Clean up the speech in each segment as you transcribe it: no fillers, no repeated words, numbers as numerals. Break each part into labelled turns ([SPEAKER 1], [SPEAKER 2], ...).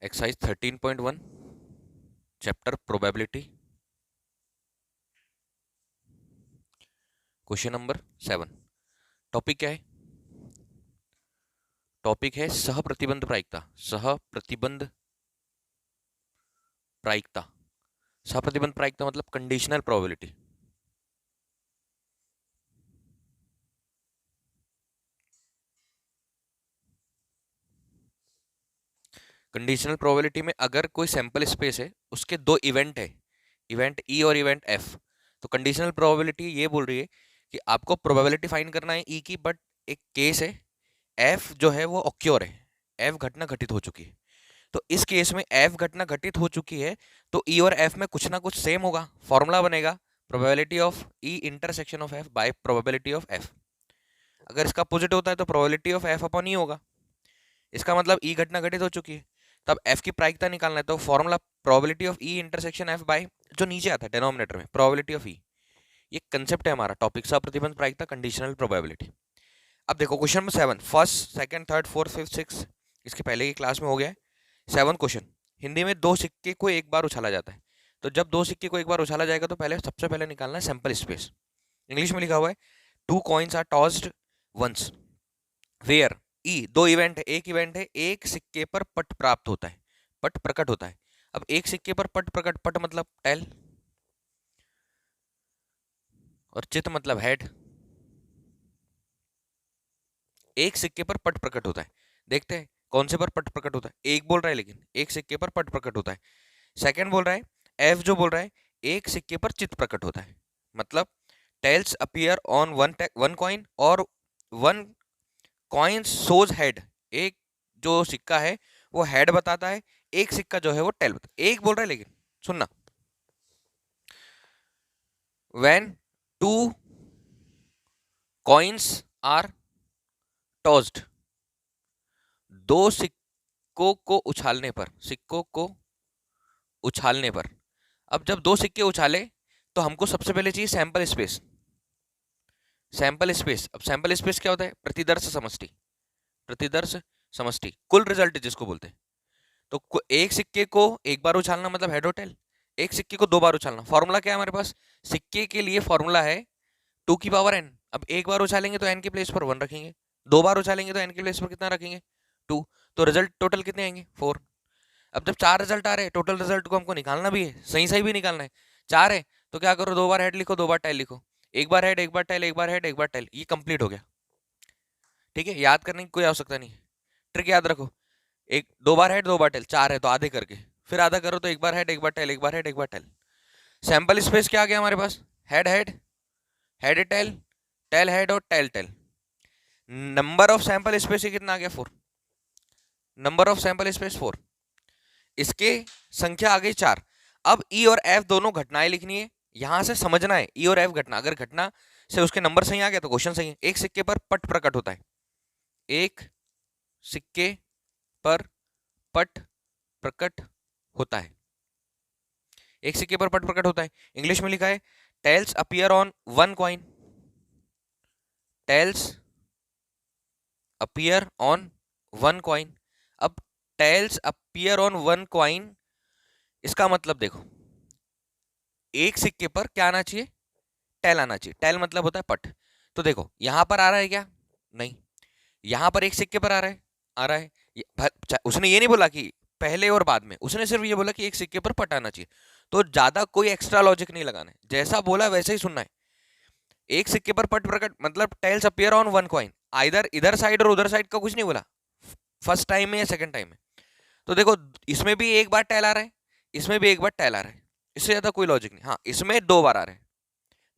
[SPEAKER 1] Exercise 13.1 chapter probability, question number 7। Topic क्या है? Topic है सहप्रतिबंध प्रायिकता। सहप्रतिबंध प्रायिकता, सहप्रतिबंध प्रायिकता मतलब कंडीशनल प्रोबेबिलिटी। कंडीशनल प्रोबेबिलिटी में अगर कोई सैंपल स्पेस है, उसके दो इवेंट है, इवेंट ई और इवेंट एफ, तो कंडीशनल प्रोबेबिलिटी ये बोल रही है कि आपको प्रोबेबिलिटी फाइंड करना है ई की, बट एक केस है एफ जो है वो ऑक्योर है, एफ घटना घटित हो चुकी है। तो इस केस में एफ घटना घटित हो चुकी है तो ई और एफ में कुछ ना कुछ सेम होगा, फॉर्मूला बनेगा probability of E intersection of F bye probability of F. अगर इसका अपोजिट होता है तो प्रोबेबिलिटी ऑफ एफ अपॉन ई होगा। इसका मतलब ई घटना घटित हो चुकी है, तब एफ की प्रायिकता निकालना है तो formula probability of E intersection F by जो नीचे आता है डिनोमिनेटर में प्रोबेबिलिटी ऑफ ई। ये कंसेप्ट है हमारा टॉपिक सा प्रतिबंध प्रायिकता कंडीशनल प्रोबेबिलिटी। अब देखो question number 7, first second third fourth fifth six इसके पहले की क्लास में हो गया है। 7 क्वेश्चन, हिंदी में दो सिक्के को एक बार उछाला जाता है। तो जब दो सिक्के को एक बार उछाला जाएगा तो पहले सबसे पहले निकालना है सैंपल स्पेस। इंग्लिश में लिखा हुआ है 2 coins are tossed once where E, दो इवेंट है, एक इवेंट है एक सिक्के पर पट प्राप्त होता है, पट प्रकट होता है। अब एक सिक्के पर पट प्रकट, पट मतलब टेल और चित मतलब हेड। एक सिक्के पर पट प्रकट होता है, देखते हैं कौन से पर पट प्रकट होता है। एक बोल रहा है लेकिन एक सिक्के पर पट प्रकट होता है। सेकंड बोल रहा है, एफ जो बोल रहा है एक सिक्के पर चित प्रकट होता है, मतलब tails appear on one coin और वन कॉइन सोज हेड। एक जो सिक्का है वो हेड बताता है, एक सिक्का जो है वो टेल बताता है। एक बोल रहा है लेकिन सुनना, when two coins are tossed, दो सिक्कों को उछालने पर, सिक्कों को उछालने पर। अब जब दो सिक्के उछाले तो हमको सबसे पहले चाहिए सैंपल स्पेस। सैंपल स्पेस, अब सैंपल स्पेस क्या होता है? प्रतिदर्श समष्टि, प्रतिदर्श समष्टि, कुल रिजल्ट जिसको बोलते हैं। तो एक सिक्के को एक बार उछालना मतलब हेड और टेल, एक सिक्के को दो बार उछालना। फॉर्मूला क्या है हमारे पास? सिक्के के लिए फॉर्मूला है 2 की पावर n। अब एक बार उछालेंगे तो n के प्लेस पर 1 रखेंगे, दो बार उछालेंगे तो n के प्लेस पर कितना रखेंगे? 2। तो रिजल्ट टोटल कितने आएंगे? 4। अब जब 4 रिजल्ट आ रहे हैं, टोटल रिजल्ट को हमको निकालना भी है, सही सही भी निकालना है। 4 है तो क्या करो, दो बार हेड लिखो दो बार टेल लिखो, एक बार हेड एक बार टेल एक बार हेड एक बार टेल, ये कंप्लीट हो गया। ठीक है, याद करने की कोई आवश्यकता नहीं। ट्रिक याद रखो, एक दो बार हेड दो बार टेल, 4 है तो आधे करके फिर आधा करो तो एक बार हेड एक बार टेल एक बार हेड एक बार टेल। सैंपल स्पेस क्या आ गया हमारे पास? Head head, head tail, tail head और tail tail. Number of sample space कितना आ गया? 4। नंबर ऑफ सैंपल स्पेस 4, इसके संख्या आ गई 4। अब ई और एफ दोनों घटनाएं लिखनी है, यहां से समझना है ई और एफ घटना, अगर घटना से उसके नंबर सही आ गया तो क्वेश्चन सही है। एक सिक्के पर पट प्रकट होता है, एक सिक्के पर पट प्रकट होता है, एक सिक्के पर पट प्रकट होता है। इंग्लिश में लिखा है tails appear on one coin, tails appear on one coin. अब tails appear on one coin, इसका मतलब देखो एक सिक्के पर क्या आना चाहिए? टेल आना चाहिए। टेल मतलब होता है पट। तो देखो यहां पर आ रहा है क्या? नहीं। यहां पर एक सिक्के पर आ रहा है, आ रहा है। उसने ये नहीं बोला कि पहले और बाद में, उसने सिर्फ ये बोला कि एक सिक्के पर पट आना चाहिए। तो ज्यादा कोई एक्स्ट्रा लॉजिक नहीं लगाना है, जैसा बोला वैसे ही सुनना है। एक सिक्के पर पट प्रकट मतलब tails appear on one coin, either इधर साइड और उधर साइड का कुछ नहीं बोला, फर्स्ट टाइम में या सेकंड टाइम में। तो देखो इसमें भी एक बार टेल आ रहा है, इसमें भी एक बार टेल आ रहा है, इससे ज्यादा कोई लॉजिक नहीं। हाँ इसमें दो बार आ रहा है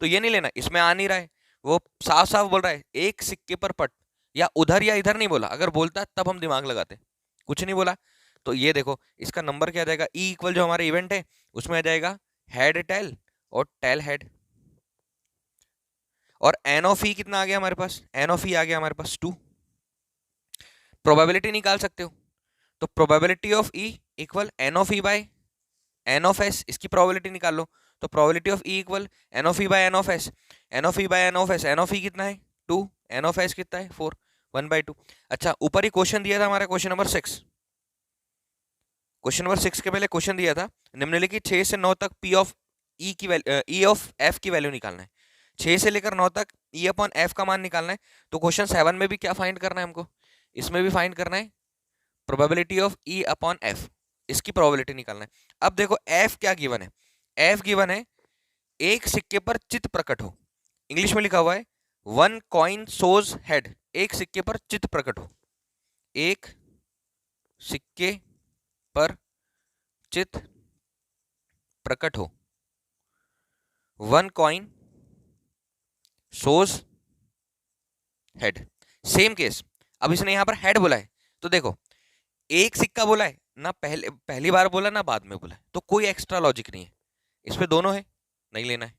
[SPEAKER 1] तो ये नहीं लेना, इसमें आ नहीं रहा है, वो साफ साफ बोल रहा है एक सिक्के पर पट, या उधर या इधर नहीं बोला। अगर बोलता तब हम दिमाग लगाते, कुछ नहीं बोला। तो ये देखो इसका नंबर क्या आ जाएगा? ई इक्वल जो हमारा इवेंट है उसमें आ जाएगा हेड टेल और टेल हेड। और एन ऑफ ई कितना आ गया हमारे पास? एन ऑफ ई आ गया हमारे पास 2। प्रोबेबिलिटी निकाल सकते हो, तो probability of E equal N of E by N of S, इसकी प्रोबेबिलिटी निकाल लो। तो probability of E equal N of E by N of S, N of E by N of S, N of E कितना है? 2, N of S कितना है? 4, 1/2। अच्छा ऊपर ही क्वेश्चन दिया था हमारा, क्वेश्चन नंबर 6, क्वेश्चन नंबर 6 के पहले क्वेश्चन दिया था, निम्नलिखित 6 से 9 तक पी ऑफ ई की ई ऑफ एफ की वैल्यू निकालना है। 6 से लेकर 9 तक ई अपॉन एफ का मान निकालना है। तो क्वेश्चन 7 में भी क्या फाइंड करना है हमको, इसमें भी फाइंड करना है probability of E upon F, इसकी प्रोबेबिलिटी निकालना है। अब देखो एफ क्या गिवन है, एफ गिवन है एक सिक्के पर चित्र प्रकट हो, इंग्लिश में लिखा हुआ है वन कॉइन सोज हेड, एक सिक्के पर चित्र प्रकट हो, एक सिक्के पर चित्र प्रकट हो, one coin shows head. Same case, अब इसने यहां पर हेड बोला है, तो देखो एक सिक्का बोला है ना, पहली बार बोला ना बाद में बोला है, तो कोई एक्स्ट्रा लॉजिक नहीं है, इस पे दोनों है, नहीं लेना है।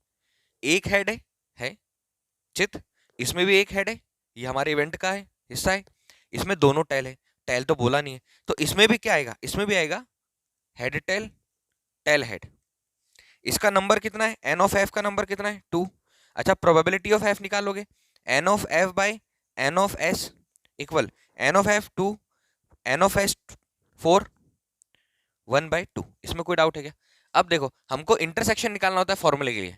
[SPEAKER 1] एक हेड है चित, इसमें भी एक हेड है, ये हमारे इवेंट का है हिस्सा है, इसमें दोनों टेल है, टेल तो बोला नहीं है, तो इसमें भी क्या आएगा, इसमें भी आएगा हेड टेल, टेल हेड। इसका नंबर कितना है, एन ऑफ एफ का नंबर कितना है 2। अच्छा प्रोबेबिलिटी ऑफ एफ निकालोगे, N of F by N of S equal N of F 2 N of S 4 1/2। इसमें कोई डाउट है क्या? अब देखो हमको इंटरसेक्शन निकालना होता है फॉर्मूले के लिए,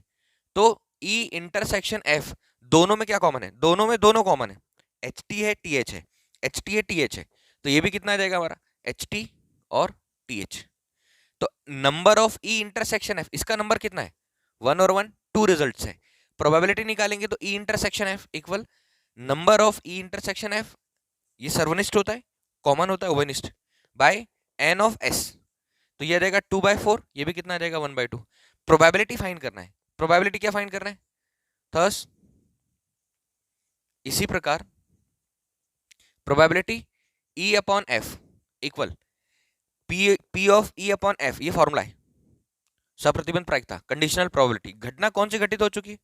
[SPEAKER 1] तो ई इंटरसेक्शन एफ, दोनों में क्या कॉमन है, दोनों में दोनों कॉमन है, एच टी है टी एच है, एच टी है टी एच है, तो ये भी कितना आ जाएगा हमारा एच टी और टी एच। तो number of E intersection F, इसका नंबर कितना है 1 और 1 2 रिजल्ट्स है। प्रोबेबिलिटी निकालेंगे तो ई intersection F equal number of E intersection F, ये सर्वनिष्ठ होता है, कॉमन होता है उभयनिष्ठ, बाय एन ऑफ एस, तो ये आ जाएगा 2/4, ये भी कितना आ जाएगा 1/2। प्रोबेबिलिटी फाइंड करना है, प्रोबेबिलिटी क्या फाइंड करना है, थस इसी प्रकार probability E upon F equal P of E upon F, ये फॉर्मूला है सप्रतिबंध प्रायिकता कंडीशनल प्रोबेबिलिटी। घटना कौन सी घटित हो चुकी है,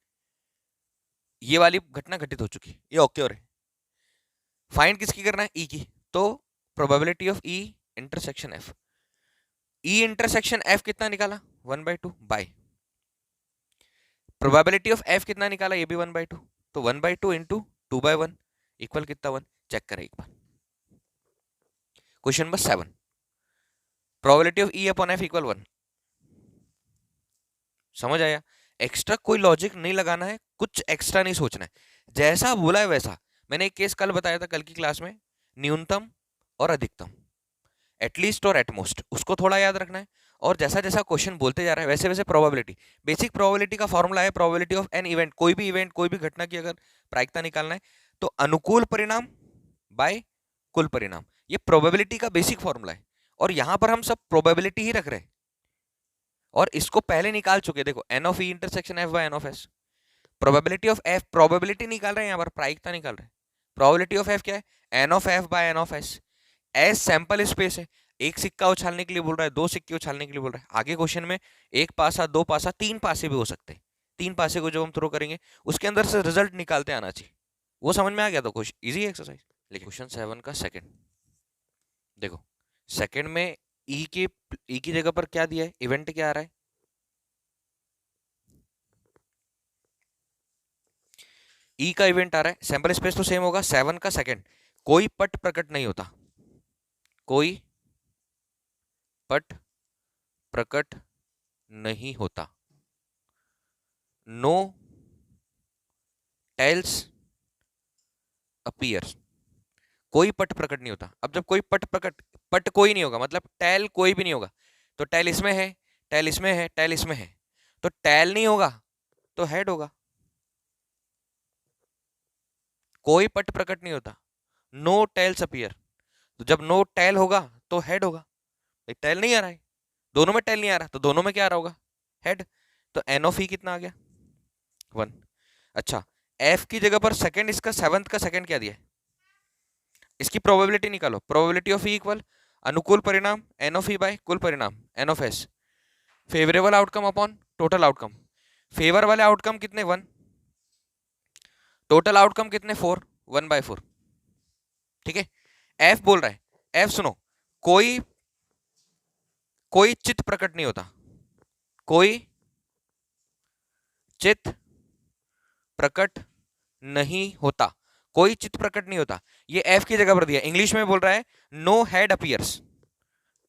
[SPEAKER 1] ये वाली घटना घटित हो चुकी है, ये ओके हो रही है। फाइंड किसकी करना है, ई की, तो probability of E intersection F, E intersection F कितना निकाला 1/2 बाय प्रोबेबिलिटी ऑफ एफ कितना निकाला, ये भी 1/2, तो 1/2 इंटू 2/1 इक्वल कितना 1। चेक करें एक बार, question number 7 probability of E upon F equal 1। समझ आया, एक्स्ट्रा कोई लॉजिक नहीं लगाना है, कुछ एक्स्ट्रा नहीं सोचना है, जैसा बोला है वैसा। मैंने एक केस कल बताया था, कल की क्लास में, न्यूनतम और अधिकतम, एटलीस्ट और एटमोस्ट, उसको थोड़ा याद रखना है। और जैसा जैसा क्वेश्चन बोलते जा रहा है वैसे वैसे प्रोबेबिलिटी, बेसिक प्रोबेबिलिटी का फॉर्मूला है प्रोबेबिलिटी ऑफ एन इवेंट, कोई भी इवेंट कोई भी घटना की अगर प्रायिकता निकालना है तो अनुकूल परिणाम बाय कुल परिणाम, ये प्रोबेबिलिटी का बेसिक फॉर्मूला है। और यहां पर हम सब प्रोबेबिलिटी ही रख रहे हैं और इसको पहले निकाल चुके, देखो N of E intersection F by N of S, probability of F, probability निकाल रहे हैं, यहाँ पर प्रायिकता निकाल रहे हैं। प्रोबेबिलिटी ऑफ एफ क्या है, N of F by N of S, S sample space है, एक सिक्का उछालने के लिए बोल रहा है, दो सिक्के उछालने के लिए बोल रहा है, आगे क्वेश्चन में एक पासा दो पासा तीन पासे भी हो सकते हैं, तीन पासे को जब हम थ्रो करेंगे उसके अंदर से रिजल्ट निकालते आना चाहिए, वो समझ में आ गया तो क्वेश्चन इजी एक्सरसाइज। लेकिन क्वेश्चन 7 का सेकंड देखो, सेकंड में ई की जगह पर क्या दिया है, इवेंट क्या आ रहा है, ई का इवेंट आ रहा है, सैंपल स्पेस तो सेम होगा। 7 का सेकंड, कोई पट प्रकट नहीं होता, कोई पट प्रकट नहीं होता, नो टेल्स अपीयर्स, कोई पट प्रकट नहीं होता। अब जब कोई पट कोई नहीं होगा मतलब टेल कोई भी नहीं होगा, तो टेल इसमें है, टेल इसमें है, टेल इसमें है, तो टेल नहीं होगा तो हेड होगा। कोई पट प्रकट नहीं होता, नो टेल्स अपीयर, तो जब नो टेल होगा तो हेड होगा, एक टेल नहीं आ रहा है, दोनों में टेल नहीं आ रहा, तो दोनों में क्या आ रहा होगा हेड, तो एन ऑफ ई कितना आ गया 1। अच्छा एफ की जगह पर सेकंड, इसका 7th का सेकंड क्या दिया है, इसकी प्रोबेबिलिटी निकालो, प्रोबेबिलिटी ऑफ ई इक्वल अनुकूल परिणाम एन ऑफ ई बाय कुल परिणाम N of S, favourable outcome upon total outcome, favour वाले आउटकम कितने 1, टोटल आउटकम कितने 4, 1/4। ठीक है, एफ बोल रहा है, एफ सुनो, कोई कोई चित्त प्रकट नहीं होता, कोई चित्त प्रकट नहीं होता, कोई चित्त प्रकट नहीं होता, ये एफ की जगह पर दिया, इंग्लिश में बोल रहा है नो हेड अपीयर्स,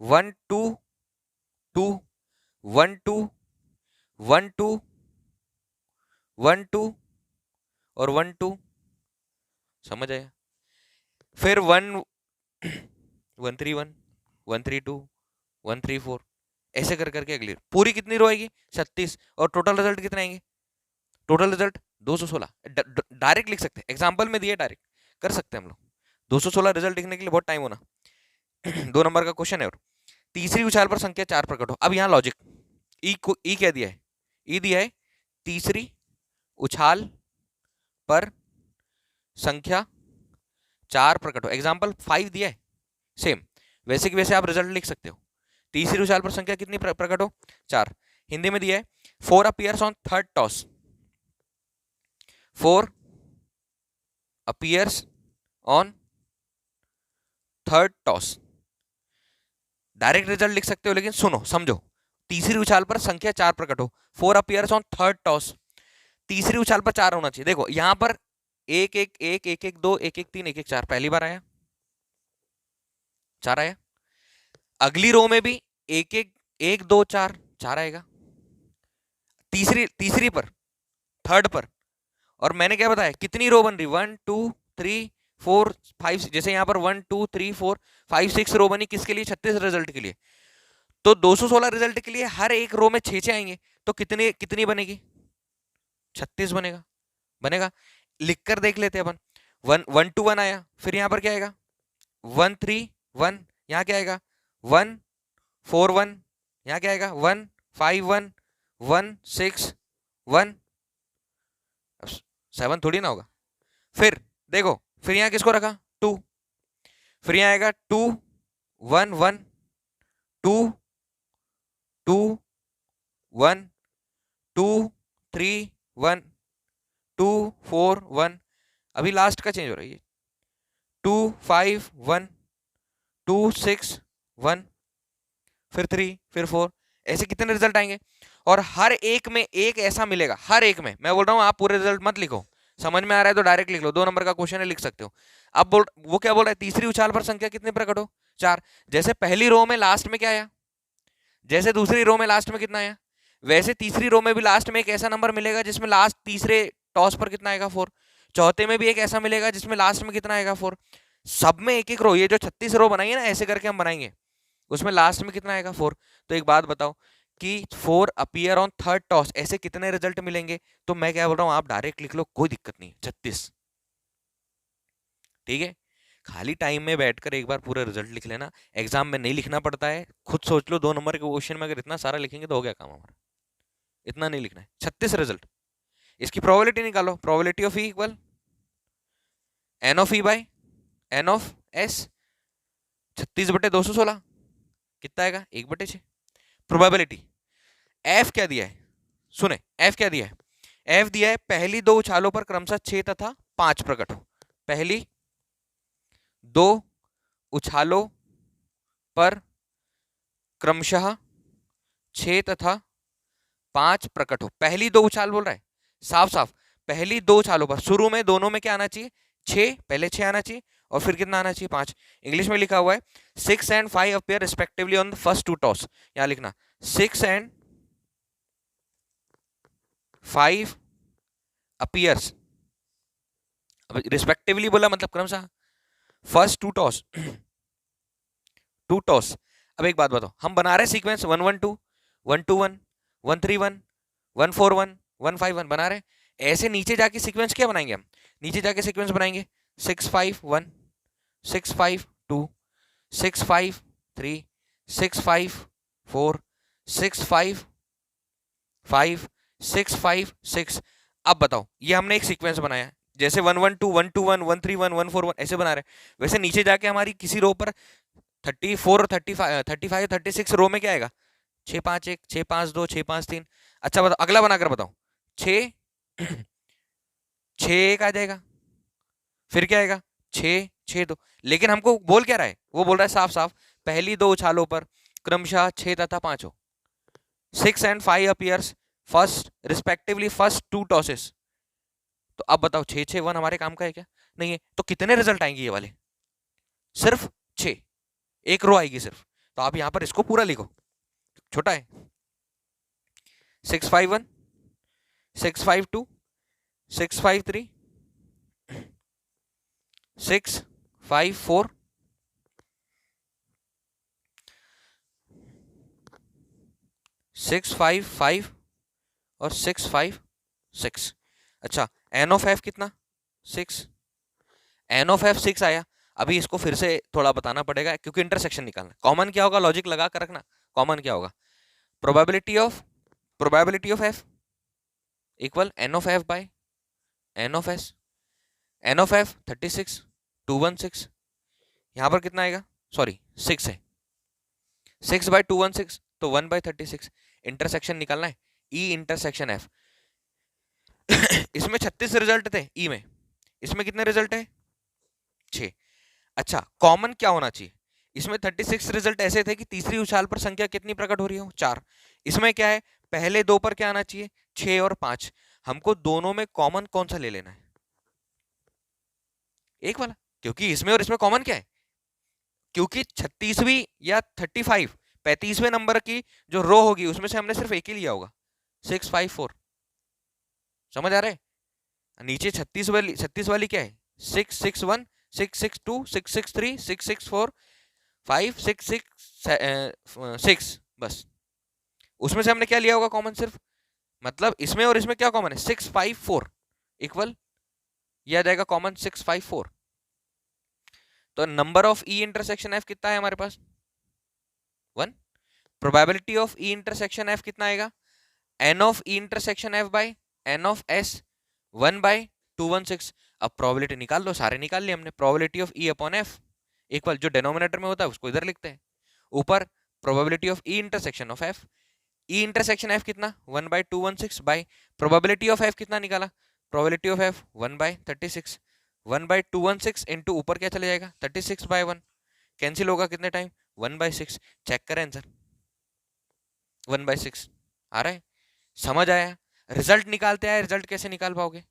[SPEAKER 1] 1 2 2 1 2 1 2 1 2 और 1 2, समझ आया? फिर 1 1 3 1 1 3 2 1 3 4, ऐसे कर करके अगली पूरी कितनी रो आएगी? 36। और टोटल रिजल्ट कितने आएंगे? Total result 216। डायरेक्ट लिख सकते हैं, एग्जाम्पल में दिए डायरेक्ट कर सकते हैं हम लोग। 216 रिजल्ट लिखने के लिए बहुत टाइम होना। 2 नंबर का क्वेश्चन है। और तीसरी उछाल पर संख्या 4 प्रकट हो। अब यहाँ लॉजिक, ई क्या दिया है? ई दिया है तीसरी उछाल पर संख्या 4 प्रकट हो। एग्जाम्पल 5 दिया है, सेम वैसे कि वैसे आप रिजल्ट लिख सकते हो। तीसरी उछाल पर संख्या कितनी प्रकट हो? 4। हिंदी में दिया है 4 appears on third toss. 4 appears on third toss. Direct result लिख सकते हो, लेकिन सुनो समझो, तीसरी उछाल पर संख्या 4 प्रकट हो। 4 अपीयर्स ऑन थर्ड टॉस, तीसरी उछाल पर 4 होना चाहिए। देखो यहां पर 1 1 1 1 1 2 1 1 3 1 1 4 पहली बार आया, 4 आया। अगली रो में भी 1 1 1 2 4 4 आएगा। तीसरी पर, थर्ड पर। और मैंने क्या बताया, कितनी रो बन रही? 1 2 3 4 5। जैसे यहां पर 1 2 3 4 5 6 रो बनी, किसके लिए? 36 रिजल्ट के लिए। तो 216 रिजल्ट के लिए हर एक रो में 6 6 आएंगे, तो कितनी कितनी बनेगी? 36 बनेगा। बनेगा, लिख कर देख लेते हैं अपन। 1 1 2 1 आया, फिर यहां पर क्या आएगा? 1 3 1, यहां क्या आएगा? 1 4 1, यहां क्या आएगा? 1 5 1 1 6 1 7 थोड़ी ना होगा। फिर देखो, फिर यहां किसको रखा? 2। फिर यहां आएगा 2 1 1 2 2 1 2 3 1 2 4 1। अभी लास्ट का चेंज हो रहा है, 2 5 1 2 6 1, फिर 3 फिर 4। ऐसे कितने रिजल्ट आएंगे? और हर एक में एक ऐसा मिलेगा, हर एक में। मैं बोल रहा हूं आप पूरे रिजल्ट मत लिखो, समझ में आ रहा है तो डायरेक्ट लिख लो। 2 नंबर का क्वेश्चन है, लिख सकते हो। अब वो क्या बोल रहा है? तीसरी उछाल पर संख्या कितनी प्रकट हो? 4। जैसे पहली रो में लास्ट में क्या आया, जैसे दूसरी रो में लास्ट में कितना आया, वैसे तीसरी रो में भी लास्ट में एक ऐसा नंबर मिलेगा जिसमें लास्ट तीसरे टॉस पर कितना आएगा? 4। चौथे में भी एक ऐसा मिलेगा जिसमें लास्ट में कितना आएगा? 4। सब में एक एक रो, ये जो 36 रो बनाई है ना, ऐसे करके हम बनाएंगे, उसमें लास्ट में कितना आएगा? 4। तो एक बात बताओ कि 4 अपीयर ऑन थर्ड टॉस, ऐसे कितने रिजल्ट मिलेंगे? तो मैं क्या बोल रहा हूं, आप डायरेक्ट लिख लो, कोई दिक्कत नहीं, 36। ठीक है, खाली टाइम में बैठकर एक बार पूरा रिजल्ट लिख लेना, एग्जाम में नहीं लिखना पड़ता है। खुद सोच लो, 2 नंबर के क्वेश्चन में अगर इतना सारा लिखेंगे तो हो गया काम हमारा। इतना नहीं लिखना है, 36 रिजल्ट। इसकी प्रोबेबिलिटी निकालो, probability of E equal N of E by N of S. 36/216 कितना आएगा? 1/6। प्रोबेबिलिटी एफ क्या दिया है? सुने, एफ क्या दिया है? एफ दिया है पहली 2 उछालों पर क्रमशः 6 तथा 5 प्रकट हो। पहली 2 उछालों पर क्रमशः 6 तथा 5 प्रकट हो। पहली 2 उछाल बोल रहा है, साफ साफ पहली 2 उछालों पर, शुरू में दोनों में क्या आना चाहिए? 6, पहले 6 आना चाहिए, और फिर कितना आना चाहिए? 5। इंग्लिश में लिखा हुआ है 6 and 5 appear respectively on the first 2 toss. यहां लिखना 6 and 5 अपीयर्स, रिस्पेक्टिवली बोला मतलब क्रमशः, फर्स्ट 2 टॉस 2 टॉस। अब एक बात बताओ, हम बना रहे हैं सीक्वेंस 1 1 2 1 2 1 1 3 1 1 4 1 1 5 1 बना रहे हैं। ऐसे नीचे जाके सीक्वेंस क्या बनाएंगे हम? नीचे जाके सीक्वेंस बनाएंगे 6 5 1 6 5 2 6 5 3 6 5 4 6 5 5 6 5 6। अब बताओ, ये हमने एक सीक्वेंस बनाया, जैसे 1 1 2 1 2 1 1 3 1 1 4 1 ऐसे बना रहे हैं। वैसे नीचे जाके हमारी किसी रो पर 34 35 35 36 रो में क्या आएगा? 6 5 1 6 5 2 6 5 3। अच्छा बताओ, अगला बनाकर बताओ, 6 6 1 आ जाएगा, फिर क्या आएगा? 6 6 2। लेकिन हमको बोल क्या रहा है? वो बोल रहा है साफ साफ पहली 2 उछालों पर क्रमशः 6 तथा 5 हो। 6 and 5 appears first respectively first 2 tosses. तो अब बताओ 6 6 1 हमारे काम का है क्या? नहीं है। तो कितने रिजल्ट आएंगे ये वाले? सिर्फ 6, एक रो आएगी सिर्फ। तो आप यहाँ पर इसको पूरा लिखो, छोटा है। 651, 652, 653, 654, 655 और 656। अच्छा, एन ऑफ एफ कितना? 6। एन ऑफ एफ 6 आया। अभी इसको फिर से थोड़ा बताना पड़ेगा क्योंकि इंटरसेक्शन निकालना। कॉमन क्या होगा, लॉजिक लगा कर रखना। कॉमन क्या होगा? Probability of F equal N of F by N of S. N of F 36, 216। यहां पर कितना आएगा? सॉरी 6 है, 6 बाय 216 तो 1 बाय 36। इंटरसेक्शन निकालना है, ई इंटरसेक्शन एफ। इसमें 36 रिजल्ट थे ई में, इसमें कितने रिजल्ट है? 6। अच्छा, कॉमन क्या होना चाहिए? इसमें 36 रिजल्ट ऐसे थे कि तीसरी उछाल पर संख्या कितनी प्रकट हो रही हो? 4। इसमें क्या है? पहले दो पर क्या आना चाहिए? 6 और 5। हमको दोनों में कॉमन कौन सा ले लेना है? एक वाला, क्योंकि इसमें और इसमें कॉमन क्या है? क्योंकि 36वीं या 35वें नंबर की जो रो होगी उसमें से हमने सिर्फ एक ही लिया होगा, 654। समझ आ रहा है? नीचे 36 वाली क्या है? 661, 662, 663, 664, 5, 6, 6, बस। उसमें से हमने क्या लिया होगा कॉमन? सिर्फ, मतलब इसमें और इसमें क्या कॉमन है? 654 इक्वल, यह आ जाएगा कॉमन 654। तो number of E intersection F कितना है हमारे पास? 1। Probability of E intersection F कितना आएगा? N of E intersection F by N of S 1 by 216। अब प्रोबेबिलिटी निकाल लो, सारे निकाल लिए हमने। Probability of E upon F equal, जो डिनोमिनेटर में होता है उसको इधर लिखते हैं, ऊपर probability of E intersection of F. E intersection F कितना? 1 by 216 bye probability of F कितना निकाला? Probability of F 1 by 36। 1 by 216 into ऊपर क्या चले जाएगा? 36 बाय 1। कैंसिल होगा कितने टाइम? 1 बाय 6। चेक करें आंसर, 1 बाय 6 आ रहा है। समझ आया? रिजल्ट निकालते आए, रिजल्ट कैसे निकाल पाओगे?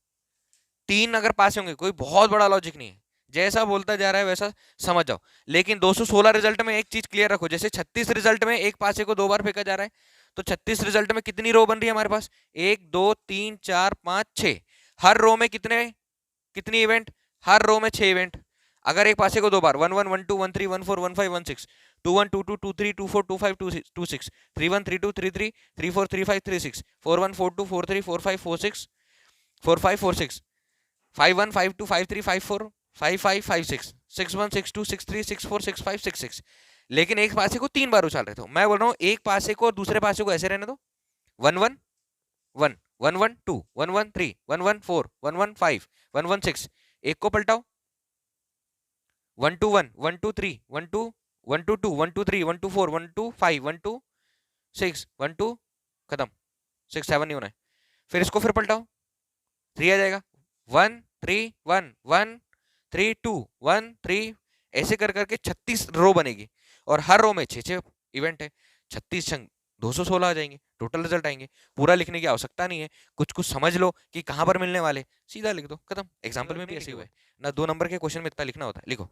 [SPEAKER 1] 3 अगर पास होंगे, कोई बहुत बड़ा लॉजिक नहीं है, जैसा बोलता जा रहा है वैसा समझ जाओ। लेकिन 216 रिजल्ट में एक चीज क्लियर रखो, जैसे 36 रिजल्ट में एक पासे को 2 बार फेंका जा रहा है, तो 36 रिजल्ट में कितनी रो बन रही है हमारे पास? 1 2 3 4 5 6। हर रो में कितनी इवेंट? हर रो में 6 इवेंट। अगर एक पासे को 2 बार 1 1 1 2 1 3 1 4 1 5 1 6, 2 1 2 2 2 3 2 4 2 5 2 6, 3 1 3 2 3 3 3 4 3 5 3 6, 4 1 4 2 4 3 4 5 4 6 4 5 4 6, 5 1 5 2 5 3 5 4 5 5 5 6 6 1 6 2 6 3 6 4 6 5 6 6। लेकिन एक पासे को 3 बार उछाल रहे थे। मैं बोल रहा हूँ एक पासे को और दूसरे पासे को ऐसे रहने दो, 1 1 1 1 1 2 1 1 3 1 1 4 1 1 5 1 1 6। एक को पलटाओ, 1 2 1 1 2 3 1 2 1 2 2 1 2 3 1 2 4 1 2 5 1 2 6 1 2, खत्म। 6 7 नहीं होना है। फिर इसको फिर पलटाओ, 3 आ जाएगा, 1 3 1 1 3 2 1 3। ऐसे कर करके 36 रो बनेगी और हर रो में 6 इवेंट है। 36 संग 216 आ जाएंगे, टोटल रिजल्ट आएंगे। पूरा लिखने की आवश्यकता नहीं है, कुछ कुछ समझ लो कि कहां पर मिलने वाले, सीधा लिख दो, खत्म। एग्जाम्पल में भी ऐसे हुआ है ना, 2 नंबर के क्वेश्चन में इतना लिखना होता है, लिखो।